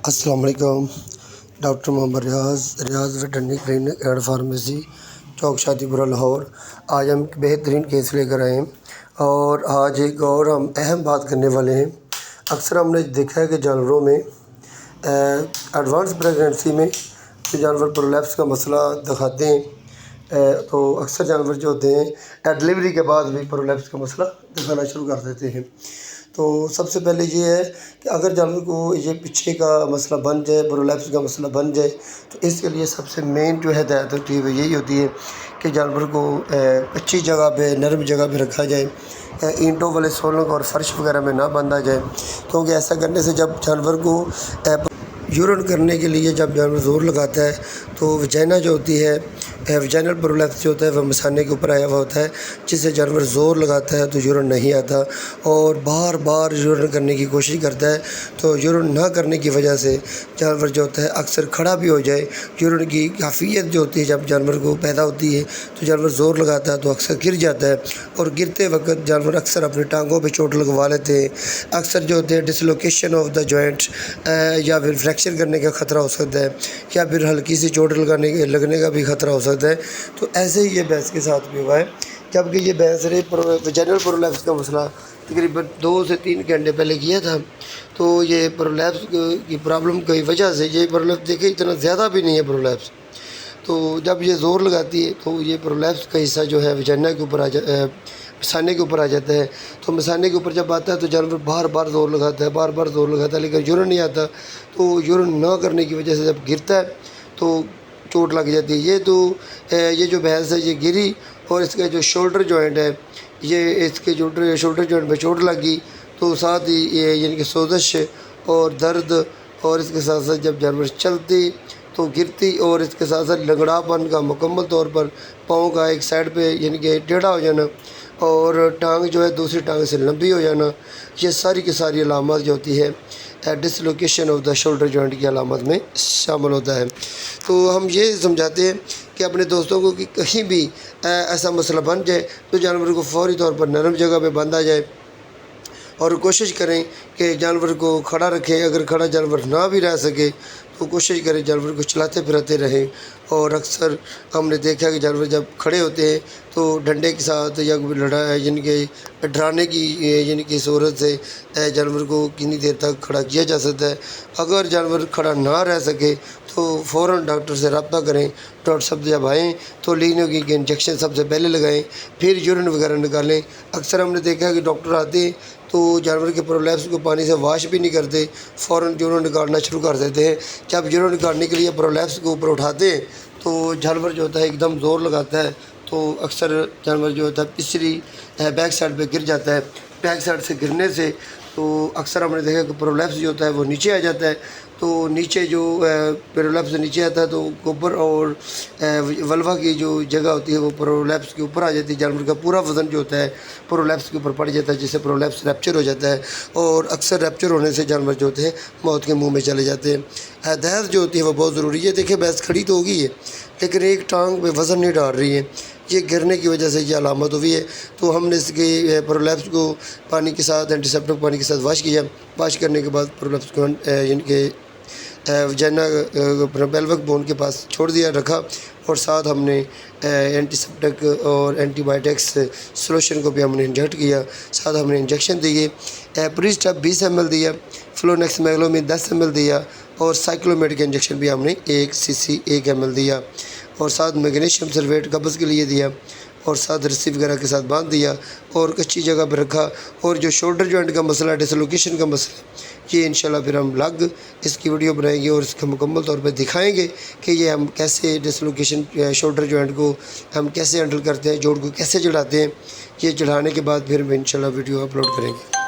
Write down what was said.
السلام علیکم۔ Doctor Muhammad Riaz veterinary clinic and pharmacy, Chowk شادی پورہ، لاہور۔ آج ہم ایک بہترین کیس لے کر آئے ہیں اور آج ایک اور ہم اہم بات کرنے والے ہیں۔ اکثر ہم نے دیکھا ہے کہ جانوروں میں ایڈوانس پریگننسی میں جو جانور پرولیپس کا مسئلہ دکھاتے ہیں تو اکثر جانور جو ہوتے ہیں ڈلیوری کے بعد بھی پرولیپس کا مسئلہ دکھانا شروع کر دیتے ہیں۔ تو سب سے پہلے یہ ہے کہ اگر جانور کو یہ پیچھے کا مسئلہ بن جائے، پرولیپس کا مسئلہ بن جائے، تو اس کے لیے سب سے مین جو ہدایت ہوتی ہے وہ یہی ہوتی ہے کہ جانور کو اچھی جگہ پہ، نرم جگہ پہ رکھا جائے، اینٹوں والے سولنگ اور فرش وغیرہ میں نہ باندھا جائے، کیونکہ ایسا کرنے سے جب جانور کو یورن کرنے کے لیے جب جانور زور لگاتا ہے تو وجائنا جو ہوتی ہے، وجائنل پرولیپس جو ہوتا ہے وہ مثانے کے اوپر آیا ہوا ہوتا ہے، جس سے جانور زور لگاتا ہے تو یورن نہیں آتا اور بار بار یورن کرنے کی کوشش کرتا ہے، تو یورن نہ کرنے کی وجہ سے جانور جو ہوتا ہے اکثر کھڑا بھی ہو جائے۔ یورن کی کیفیت جو ہوتی ہے جب جانور کو پیدا ہوتی ہے تو جانور زور لگاتا ہے تو اکثر گر جاتا ہے، اور گرتے وقت جانور اکثر اپنی ٹانگوں پہ چوٹ لگوا لیتے ہیں۔ اکثر جو ہوتے ہیں ڈسلوکیشن آف دا جوائنٹ یا پھر فریکچر کرنے کا خطرہ ہو سکتا ہے، یا پھر ہلکی سی چوٹ لگنے کا بھی خطرہ ہو سکتا ہے۔ تو ایسے ہی یہ بھینس کے ساتھ بھی ہوا ہے، جبکہ یہ بھینس نے ویجینل پرولیپس کا مسئلہ تقریباً 2 سے 3 گھنٹے پہلے کیا تھا، تو یہ پرولیپس کی پرابلم کی وجہ سے یہ پرولیپس دیکھیں اتنا زیادہ بھی نہیں ہے پرولیپس، تو جب یہ زور لگاتی ہے تو یہ پرولیپس کا حصہ جو ہے ویجینا کے اوپر مثانے کے اوپر آ جاتا ہے، تو مثانے کے اوپر جب آتا ہے تو جانور بار بار زور لگاتا ہے، بار بار زور لگاتا ہے، لیکن یورن نہیں آتا، تو یورن نہ کرنے کی وجہ سے جب گرتا ہے تو چوٹ لگ جاتی ہے۔ یہ جو بھینس ہے یہ گری اور اس کا جو شولڈر جوائنٹ ہے، یہ اس کے شولڈر جوائنٹ پہ چوٹ لگ گئی، تو ساتھ ہی یہ یعنی کہ سوزش اور درد، اور اس کے ساتھ ساتھ جب جانور چلتی تو گرتی، اور اس کے ساتھ ساتھ لنگڑا پن کا مکمل طور پر پاؤں کا ایک سائڈ پہ یعنی کہ ٹیڑھا ہو جانا، اور ٹانگ جو ہے دوسری ٹانگ سے لمبی ہو جانا، یہ ساری کی ساری علامات جو ہوتی ہے ڈسلوکیشن آف دا شولڈر جوائنٹ کی علامات میں شامل ہوتا ہے۔ تو ہم یہ سمجھاتے ہیں کہ اپنے دوستوں کو کہ کہیں بھی ایسا مسئلہ بن جائے تو جانور کو فوری طور پر نرم جگہ پہ باندھا جائے، اور کوشش کریں کہ جانور کو کھڑا رکھیں۔ اگر کھڑا جانور نہ بھی رہ سکے تو کوشش کریں جانور کو چلاتے پھراتے رہیں، اور اکثر ہم نے دیکھا کہ جانور جب کھڑے ہوتے ہیں تو ڈنڈے کے ساتھ یا لڑائی یعنی کہ ڈرانے کی یعنی کہ صورت سے جانور کو کتنی دیر تک کھڑا کیا جا سکتا ہے۔ اگر جانور کھڑا نہ رہ سکے تو فوراً ڈاکٹر سے رابطہ کریں۔ ڈاکٹر صاحب جب آئیں تو لیگنو کی انجیکشن سب سے پہلے لگائیں، پھر یورین وغیرہ نکالیں۔ اکثر ہم نے دیکھا کہ ڈاکٹر آتے ہیں تو جانور کے پرولیپس کو پانی سے واش بھی نہیں کرتے، فوراً یورین نکالنا شروع کر دیتے ہیں۔ جب یورین نکالنے کے لیے پرولیپس کو اوپر اٹھاتے ہیں تو جانور جو ہوتا ہے ایک دم زور لگاتا ہے، تو اکثر جانور جو ہوتا ہے پچھلی بیک سائڈ پہ گر جاتا ہے۔ بیک سائڈ سے گرنے سے تو اکثر ہم نے دیکھا کہ پرولیپس جو ہوتا ہے وہ نیچے آ جاتا ہے، تو نیچے جو پرولیپس نیچے آتا ہے تو اوپر اور ولوا کی جو جگہ ہوتی ہے وہ پرولیپس کے اوپر آ جاتی ہے، جانور کا پورا وزن جو ہوتا ہے پرولیپس کے اوپر پڑ جاتا ہے، جس سے پرولیپس ریپچر ہو جاتا ہے، اور اکثر ریپچر ہونے سے جانور جو ہوتے ہیں موت کے منہ میں چلے جاتے ہیں۔ ہدایت جو ہوتی ہے وہ بہت ضروری ہے۔ دیکھیں بھینس کھڑی تو ہوگی ہے لیکن ایک ٹانگ پہ وزن نہیں ڈال رہی ہے، یہ گرنے کی وجہ سے یہ علامت ہوئی ہے، تو ہم نے اس کے پرولیپس کو پانی کے ساتھ اینٹی پانی کے ساتھ واش کیا۔ واش کرنے کے بعد پرولیپس کو یعنی کہ وجینا پیلوک بون کے پاس چھوڑ دیا، رکھا، اور ساتھ ہم نے اینٹی سیپٹک اور اینٹی بائیوٹکس سلوشن کو بھی ہم نے انجیکٹ کیا، ساتھ ہم نے انجیکشن دیے، پریسٹاپ 20 ml دیا، فلونیکس میگلومین 10 ml دیا، اور سائیکلومیٹ کا انجیکشن بھی ہم نے 1 cc 1 ml دیا، اور ساتھ میگنیشیم سلفیٹ قبض کے لیے دیا، اور ساتھ رسی وغیرہ کے ساتھ باندھ دیا، اور کچی جگہ پہ رکھا۔ اور جو شولڈر جوائنٹ کا مسئلہ، ڈسلوکیشن کا مسئلہ، یہ انشاءاللہ پھر ہم اس کی ویڈیو بنائیں گے اور اس کا مکمل طور پہ دکھائیں گے کہ یہ ہم کیسے ڈسلوکیشن شولڈر جوائنٹ کو ہم کیسے ہینڈل کرتے ہیں، جوڑ کو کیسے چڑھاتے ہیں۔ یہ چڑھانے کے بعد پھر ہم انشاءاللہ ویڈیو اپلوڈ کریں گے۔